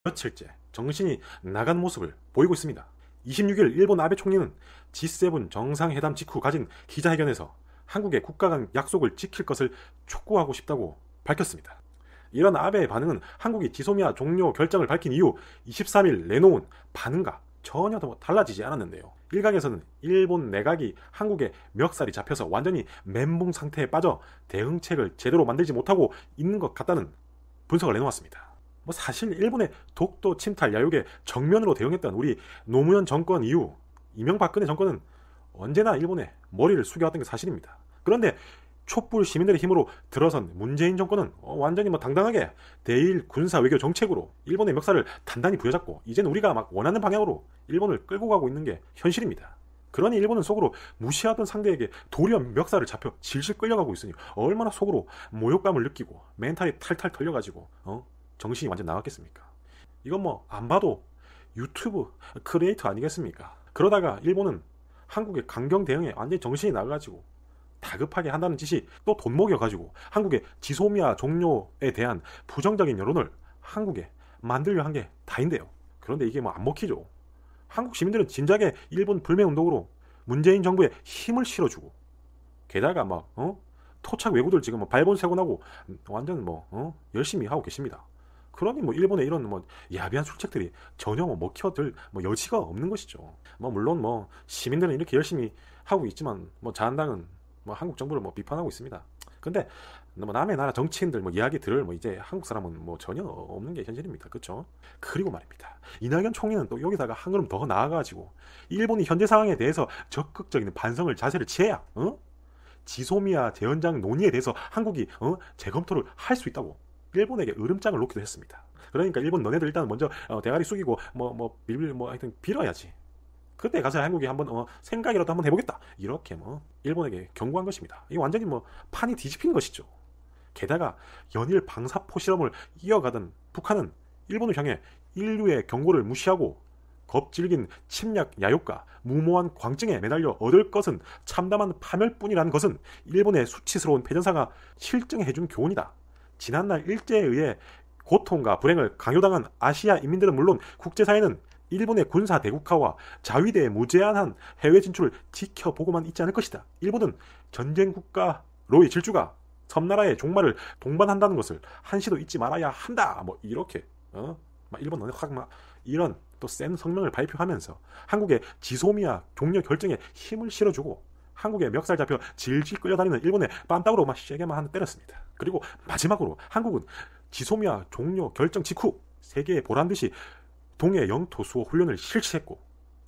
며칠째 정신이 나간 모습을 보이고 있습니다. 26일 일본 아베 총리는 G7 정상회담 직후 가진 기자회견에서 한국의 국가 간 약속을 지킬 것을 촉구하고 싶다고 밝혔습니다. 이런 아베의 반응은 한국이 지소미아 종료 결정을 밝힌 이후 23일 내놓은 반응과 전혀 달라지지 않았는데요. 일각에서는 일본 내각이 한국의 멱살이 잡혀서 완전히 멘붕 상태에 빠져 대응책을 제대로 만들지 못하고 있는 것 같다는 분석을 내놓았습니다. 사실 일본의 독도 침탈 야욕에 정면으로 대응했던 우리 노무현 정권 이후 이명박근혜 정권은 언제나 일본에 머리를 숙여왔던 게 사실입니다. 그런데 촛불 시민들의 힘으로 들어선 문재인 정권은 완전히 당당하게 대일 군사 외교 정책으로 일본의 멱살을 단단히 부여잡고 이제는 우리가 막 원하는 방향으로 일본을 끌고 가고 있는 게 현실입니다. 그러니 일본은 속으로 무시하던 상대에게 도리어 멱살을 잡혀 질질 끌려가고 있으니 얼마나 속으로 모욕감을 느끼고 멘탈이 탈탈 털려가지고 정신이 완전 나갔겠습니까? 이건 안 봐도 유튜브 크리에이터 아니겠습니까? 그러다가 일본은 한국의 강경 대응에 완전히 정신이 나가가지고 다급하게 한다는 짓이 또 돈 먹여가지고 한국의 지소미아 종료에 대한 부정적인 여론을 한국에 만들려 한 게 다인데요. 그런데 이게 안 먹히죠. 한국 시민들은 진작에 일본 불매운동으로 문재인 정부에 힘을 실어주고 게다가 토착 외구들 지금 발본색원하고 완전 열심히 하고 계십니다. 그러니 일본의 이런 야비한 출첵들이 전혀 먹혀들 여지가 없는 것이죠. 물론 시민들은 이렇게 열심히 하고 있지만 자한당은 한국 정부를 비판하고 있습니다. 근데 남의 나라 정치인들 이야기 들을 이제 한국 사람은 전혀 없는 게 현실입니다. 그렇죠? 그리고 말입니다. 이낙연 총리는 또 여기다가 한 걸음 더 나아가지고 일본이 현재 상황에 대해서 적극적인 반성을 자세를 취해야 지소미아 재연장 논의에 대해서 한국이 재검토를 할 수 있다고 일본에게 으름장을 놓기도 했습니다. 그러니까 일본 너네들 일단 먼저 대가리 숙이고 하여튼 빌어야지. 그때 가서 한국이 한번 생각이라도 한번 해보겠다. 이렇게 일본에게 경고한 것입니다. 이게 완전히 판이 뒤집힌 것이죠. 게다가 연일 방사포 실험을 이어가던 북한은 일본을 향해 인류의 경고를 무시하고 겁질긴 침략 야욕과 무모한 광증에 매달려 얻을 것은 참담한 파멸뿐이라는 것은 일본의 수치스러운 패전사가 실증해준 교훈이다. 지난날 일제에 의해 고통과 불행을 강요당한 아시아 인민들은 물론 국제사회는 일본의 군사 대국화와 자위대의 무제한한 해외 진출을 지켜보고만 있지 않을 것이다. 일본은 전쟁 국가로의 질주가 섬나라의 종말을 동반한다는 것을 한시도 잊지 말아야 한다. 이렇게 일본 너네 이런 또 센 성명을 발표하면서 한국의 지소미아 종료 결정에 힘을 실어주고 한국의 멱살 잡혀 질질 끌려다니는 일본의 빰따구로 세게만 한 대 때렸습니다. 그리고 마지막으로 한국은 지소미아 종료 결정 직후 세계에 보란듯이 동해 영토 수호 훈련을 실시했고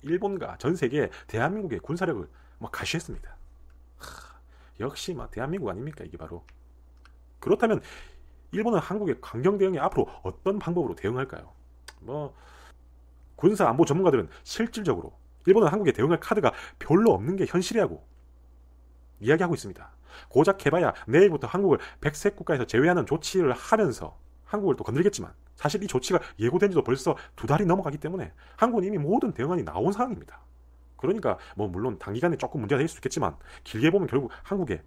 일본과 전 세계에 대한민국의 군사력을 가시했습니다. 역시 대한민국 아닙니까 이게 바로. 그렇다면 일본은 한국의 강경 대응에 앞으로 어떤 방법으로 대응할까요? 군사 안보 전문가들은 실질적으로 일본은 한국에 대응할 카드가 별로 없는 게 현실이라고 이야기하고 있습니다. 고작 해봐야 내일부터 한국을 백색 국가에서 제외하는 조치를 하면서 한국을 또 건드리겠지만 사실 이 조치가 예고된 지도 벌써 2달이 넘어가기 때문에 한국은 이미 모든 대응안이 나온 상황입니다. 그러니까 물론 단기간에 조금 문제가 될 수 있겠지만 길게 보면 결국 한국에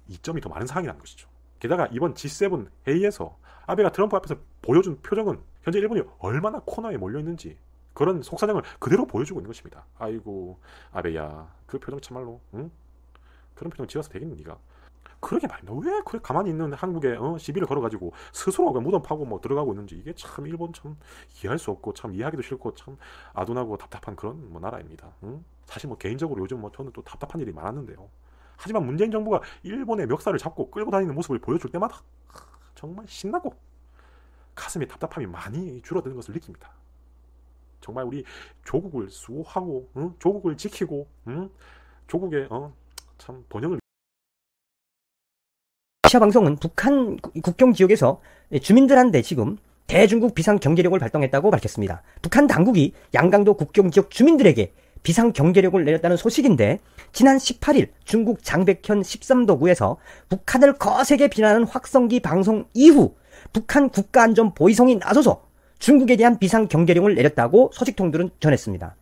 이점이 더 많은 상황이라는 것이죠. 게다가 이번 G7 회의에서 아베가 트럼프 앞에서 보여준 표정은 현재 일본이 얼마나 코너에 몰려있는지 그런 속사정을 그대로 보여주고 있는 것입니다. 아이고 아베야 그 표정 참말로 그런 표정 지어서 되겠니 네가. 그러게 말입니다. 왜 그래 가만히 있는 한국에 시비를 걸어가지고 스스로 무덤 파고 들어가고 있는지 이게 참 일본 참 이해할 수 없고 참 이해하기도 싫고 참 아둔하고 답답한 그런 나라입니다. 사실 개인적으로 요즘 저는 또 답답한 일이 많았는데요. 하지만 문재인 정부가 일본의 멱살을 잡고 끌고 다니는 모습을 보여줄 때마다 정말 신나고 가슴에 답답함이 많이 줄어드는 것을 느낍니다. 정말 우리 조국을 수호하고 조국을 지키고 조국의 참 번영을 아시아 방송은 북한 국경 지역에서 주민들한테 지금 대중국 비상경제력을 발동했다고 밝혔습니다. 북한 당국이 양강도 국경 지역 주민들에게 비상경제력을 내렸다는 소식인데 지난 18일 중국 장백현 13도구에서 북한을 거세게 비난하는 확성기 방송 이후 북한 국가안전보위성이 나서서 중국에 대한 비상경제령을 내렸다고 소식통들은 전했습니다.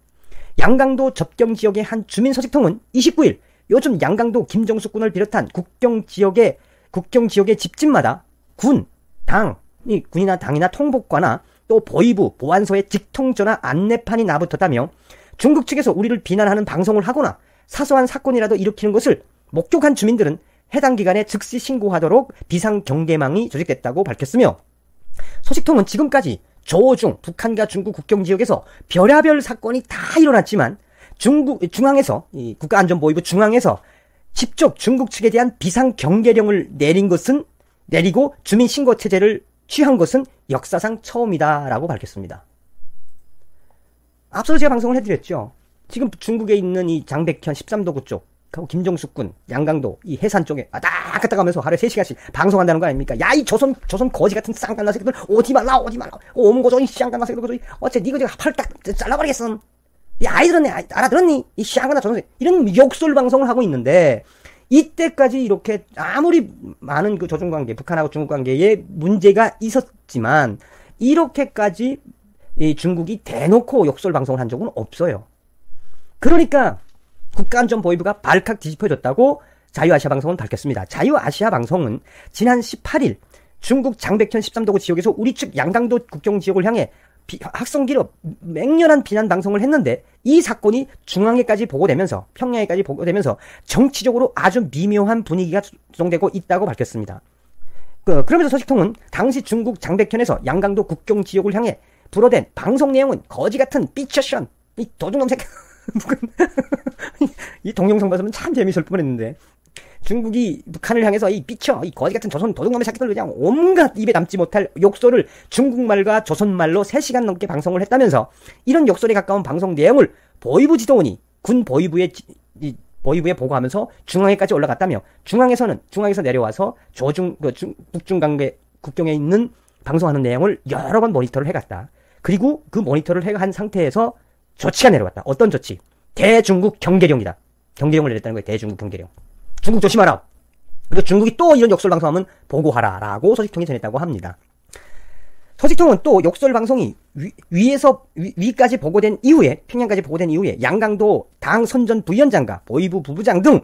양강도 접경지역의 한 주민소식통은 29일 요즘 양강도 김정숙 군을 비롯한 국경 지역의 집집마다 군이나 당이나 통복과나 또 보위부, 보안소에 직통전화 안내판이 나붙었다며 중국 측에서 우리를 비난하는 방송을 하거나 사소한 사건이라도 일으키는 것을 목격한 주민들은 해당 기관에 즉시 신고하도록 비상경계망이 조직됐다고 밝혔으며 소식통은 지금까지 조중 북한과 중국 국경지역에서 별의별 사건이 다 일어났지만 중앙에서 이 국가안전보위부 중앙에서 직접 중국 측에 대한 비상경계령을 내리고 주민신고체제를 취한 것은 역사상 처음이다라고 밝혔습니다. 앞서 제가 방송을 해드렸죠. 지금 중국에 있는 이 장백현 13도구 쪽 하고 김정숙 군, 양강도, 이 해산 쪽에 왔다 갔다 가면서 하루에 3시간씩 방송한다는 거 아닙니까? 야, 이 조선 거지 같은 쌍간나 새끼들, 오지 말라. 오문고조, 이 쌍간나 새끼들, 어째 니가 지금 팔 딱 잘라버리겠음. 야, 알아들었니? 이 쌍간나 조선, 이런 욕설 방송을 하고 있는데, 이때까지 이렇게 아무리 많은 그 조중 관계, 북한하고 중국 관계에 문제가 있었지만, 이렇게까지 이 중국이 대놓고 욕설 방송을 한 적은 없어요. 그러니까, 국가안전보위부가 발칵 뒤집혀졌다고 자유아시아 방송은 밝혔습니다. 자유아시아 방송은 지난 18일 중국 장백현 13도구 지역에서 우리 측 양강도 국경지역을 향해 학성기로 맹렬한 비난 방송을 했는데 이 사건이 중앙에까지 보고되면서 평양에까지 보고되면서 정치적으로 아주 미묘한 분위기가 조성되고 있다고 밝혔습니다. 그러면서 소식통은 당시 중국 장백현에서 양강도 국경지역을 향해 불어댄 방송 내용은 거지같은 삐처션 이 도둑놈 새끼 이 동영상 봤으면 참 재미있을 뻔했는데 중국이 북한을 향해서 이 삐쳐 이 거지 같은 조선 도둑놈의 새끼들 그냥 온갖 입에 담지 못할 욕설을 중국말과 조선말로 3시간 넘게 방송을 했다면서 이런 욕설에 가까운 방송 내용을 보위부 지도원이 군 보위부에 보고하면서 중앙에까지 올라갔다며 중앙에서 내려와서 북중 관계 국경에 있는 방송하는 내용을 여러 번 모니터를 해갔다. 그리고 그 모니터를 한 상태에서 조치가 내려왔다. 어떤 조치? 대중국 경계령이다. 경계령을 내렸다는 거예요. 대중국 경계령. 중국 조심하라. 그리고 중국이 또 이런 욕설 방송하면 보고하라. 라고 소식통이 전했다고 합니다. 소식통은 또 욕설 방송이 위까지 보고된 이후에, 평양까지 보고된 이후에 양강도 당 선전 부위원장과 보위부 부부장 등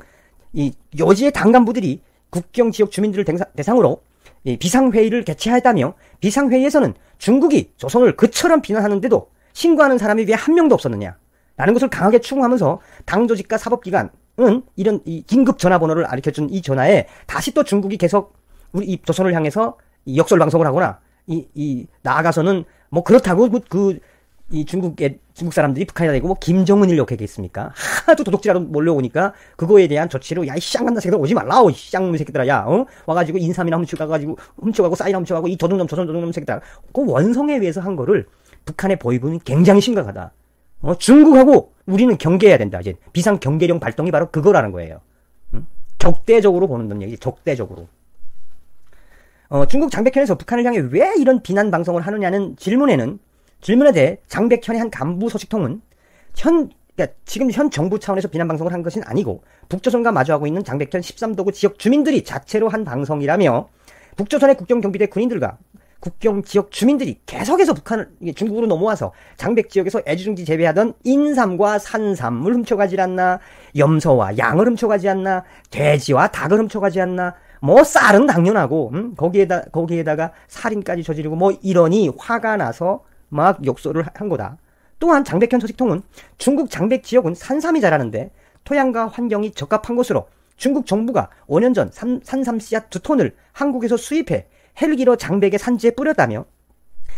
이 여지의 당 간부들이 국경 지역 주민들을 대상으로 비상회의를 개최하였다며 비상회의에서는 중국이 조선을 그처럼 비난하는데도 신고하는 사람이 왜 한 명도 없었느냐 라는 것을 강하게 추궁하면서 당 조직과 사법기관은 이런 이 긴급 전화번호를 알려준 이 전화에 다시 또 중국이 계속 우리 이 조선을 향해서 이 역설 방송을 하거나 나아가서는 뭐 그렇다고 이 중국 사람들이 북한에다 대고 뭐 김정은을 욕하겠습니까? 하도 도둑질하러 몰려오니까 그거에 대한 조치로 야 이 쌍간다 새끼들 오지 말라 이 쌍놈 새끼들아 야 와가지고 인삼이나 훔쳐가고 쌀이나 훔쳐가고 이 조선 도둑놈 새끼들 그 원성에 의해서 한 거를 북한의 보위부는 굉장히 심각하다. 중국하고 우리는 경계해야 된다. 이제 비상 경계령 발동이 바로 그거라는 거예요. 적대적으로 보는 얘기. 적대적으로. 중국 장백현에서 북한을 향해 왜 이런 비난 방송을 하느냐는 질문에 대해 장백현의 한 간부 소식통은 그러니까 지금 현 정부 차원에서 비난 방송을 한 것은 아니고 북조선과 마주하고 있는 장백현 13도구 지역 주민들이 자체로 한 방송이라며 북조선의 국경경비대 군인들과 국경 지역 주민들이 계속해서 중국으로 넘어와서 장백 지역에서 애지중지 재배하던 인삼과 산삼을 훔쳐가지 않나, 염소와 양을 훔쳐가지 않나, 돼지와 닭을 훔쳐가지 않나, 뭐 쌀은 당연하고 거기에다가 살인까지 저지르고 뭐 이러니 화가 나서 막 욕설을 한 거다. 또한 장백현 소식통은 중국 장백 지역은 산삼이 자라는데 토양과 환경이 적합한 것으로 중국 정부가 5년 전 산삼 씨앗 2톤을 한국에서 수입해 헬기로 장백의 산지에 뿌렸다며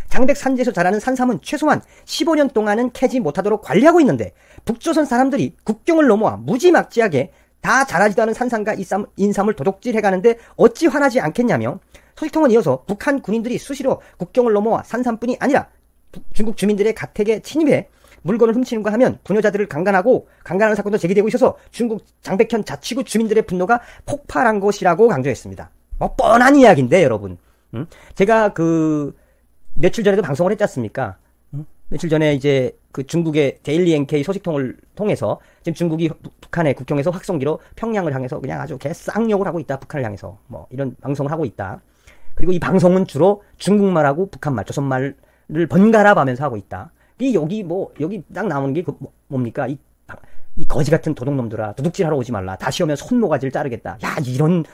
장백 산지에서 자라는 산삼은 최소한 15년 동안은 캐지 못하도록 관리하고 있는데 북조선 사람들이 국경을 넘어와 무지막지하게 다 자라지도 않은 산삼과 인삼을 도둑질해가는데 어찌 화나지 않겠냐며 소식통은 이어서 북한 군인들이 수시로 국경을 넘어와 산삼뿐이 아니라 중국 주민들의 가택에 침입해 물건을 훔치는 거 하면 부녀자들을 강간하는 사건도 제기되고 있어서 중국 장백현 자치구 주민들의 분노가 폭발한 것이라고 강조했습니다. 뭐 뻔한 이야기인데 여러분. 제가 며칠 전에도 방송을 했지 않습니까? 며칠 전에 이제 중국의 데일리 NK 소식통을 통해서 지금 중국이 북한의 국경에서 확성기로 평양을 향해서 그냥 아주 개쌍욕을 하고 있다. 북한을 향해서 뭐 이런 방송을 하고 있다. 그리고 이 방송은 주로 중국말하고 북한말, 조선말을 번갈아 가면서 하고 있다. 여기 딱 나오는 게 뭡니까? 이 거지 같은 도둑놈들아, 도둑질하러 오지 말라. 다시 오면 손모가지를 자르겠다. 야, 이런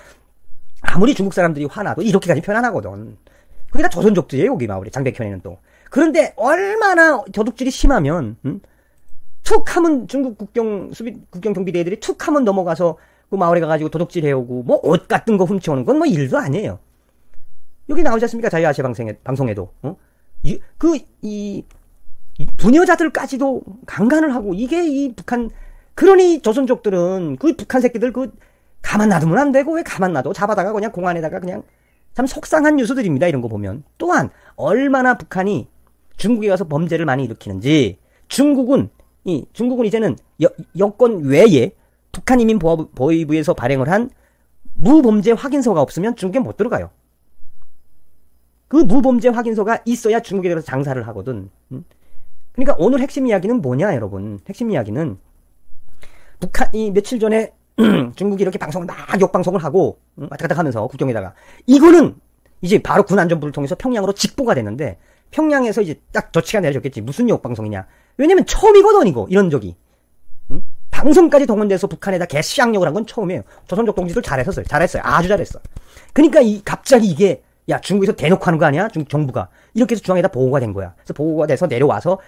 아무리 중국 사람들이 화나도 이렇게까지 표현 안 하거든. 그게 다 조선족들이에요, 여기 마을에 장백현에는 또. 그런데 얼마나 도둑질이 심하면 툭 하면 중국 국경 경비대들이 툭 하면 넘어가서 그 마을에 가가지고 도둑질 해오고 뭐 옷 같은 거 훔쳐오는 건 뭐 일도 아니에요. 여기 나오지 않습니까? 자유아시아 방송에도 이 부녀자들까지도 강간을 하고 이게 이 북한 그러니 조선족들은 그 북한 새끼들 그 가만 놔두면 안 되고 왜 가만 놔둬 잡아다가 그냥 공안에다가 그냥 참 속상한 뉴스들입니다. 이런 거 보면 또한 얼마나 북한이 중국에 가서 범죄를 많이 일으키는지 중국은 이제는 여권 외에 북한 이민보위부에서 발행을 한 무범죄 확인서가 없으면 중국에 못 들어가요. 그 무범죄 확인서가 있어야 중국에 들어서 장사를 하거든. 그러니까 오늘 핵심 이야기는 뭐냐, 여러분. 핵심 이야기는 북한이 며칠 전에 중국이 이렇게 방송을 막 역방송을 하고 왔다 갔다 하면서 국경에다가 이거는 이제 바로 군안전부를 통해서 평양으로 직보가 됐는데 평양에서 이제 딱 조치가 내려졌겠지. 무슨 역방송이냐. 왜냐면 처음이거든 이거. 이런 적이. 방송까지 동원돼서 북한에다 개시향력을 한 건 처음이에요. 조선족 동지들 잘했어요. 아주 잘했어. 그러니까 갑자기 이게 야 중국에서 대놓고 하는 거 아니야? 중국 정부가. 이렇게 해서 중앙에다 보고가 된 거야. 그래서 보고가 돼서 내려와서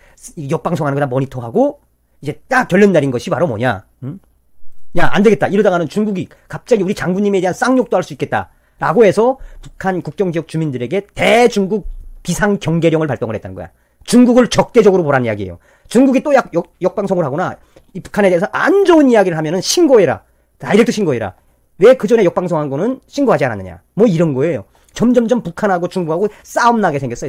역방송하는 거다 모니터하고 이제 딱 결론 내린 것이 바로 뭐냐. 야 안 되겠다. 이러다가는 중국이 갑자기 우리 장군님에 대한 쌍욕도 할 수 있겠다. 라고 해서 북한 국경지역 주민들에게 대중국 비상경계령을 발동을 했다는 거야. 중국을 적대적으로 보라는 이야기예요. 중국이 또 역방송을 하거나 이 북한에 대해서 안 좋은 이야기를 하면은 신고해라. 다이렉트 신고해라. 왜 그 전에 역방송한 거는 신고하지 않았느냐. 뭐 이런 거예요. 점점점 북한하고 중국하고 싸움 나게 생겼어요.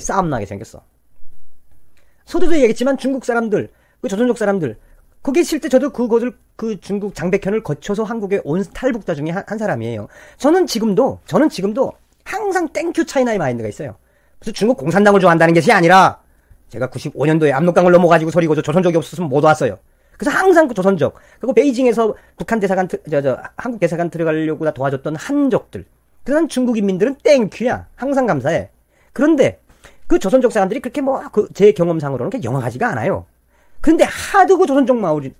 서두도 얘기했지만 중국 사람들, 그 조선족 사람들, 거기 실제 저도 그것을 그 중국 장백현을 거쳐서 한국에 온 탈북자 중에 한 사람이에요. 저는 지금도 항상 땡큐 차이나의 마인드가 있어요. 그래서 중국 공산당을 좋아한다는 것이 아니라 제가 95년도에 압록강을 넘어가지고 소리고저 조선족이 없었으면 못 왔어요. 그래서 항상 그 조선족, 그리고 베이징에서 북한 대사관, 한국 대사관 들어가려고 도와줬던 한족들, 그런 중국 인민들은 땡큐야. 항상 감사해. 그런데 그 조선족 사람들이 그렇게 제 경험상으로는 그렇게 영악하지가 않아요. 근데 하도 그 조선족 마을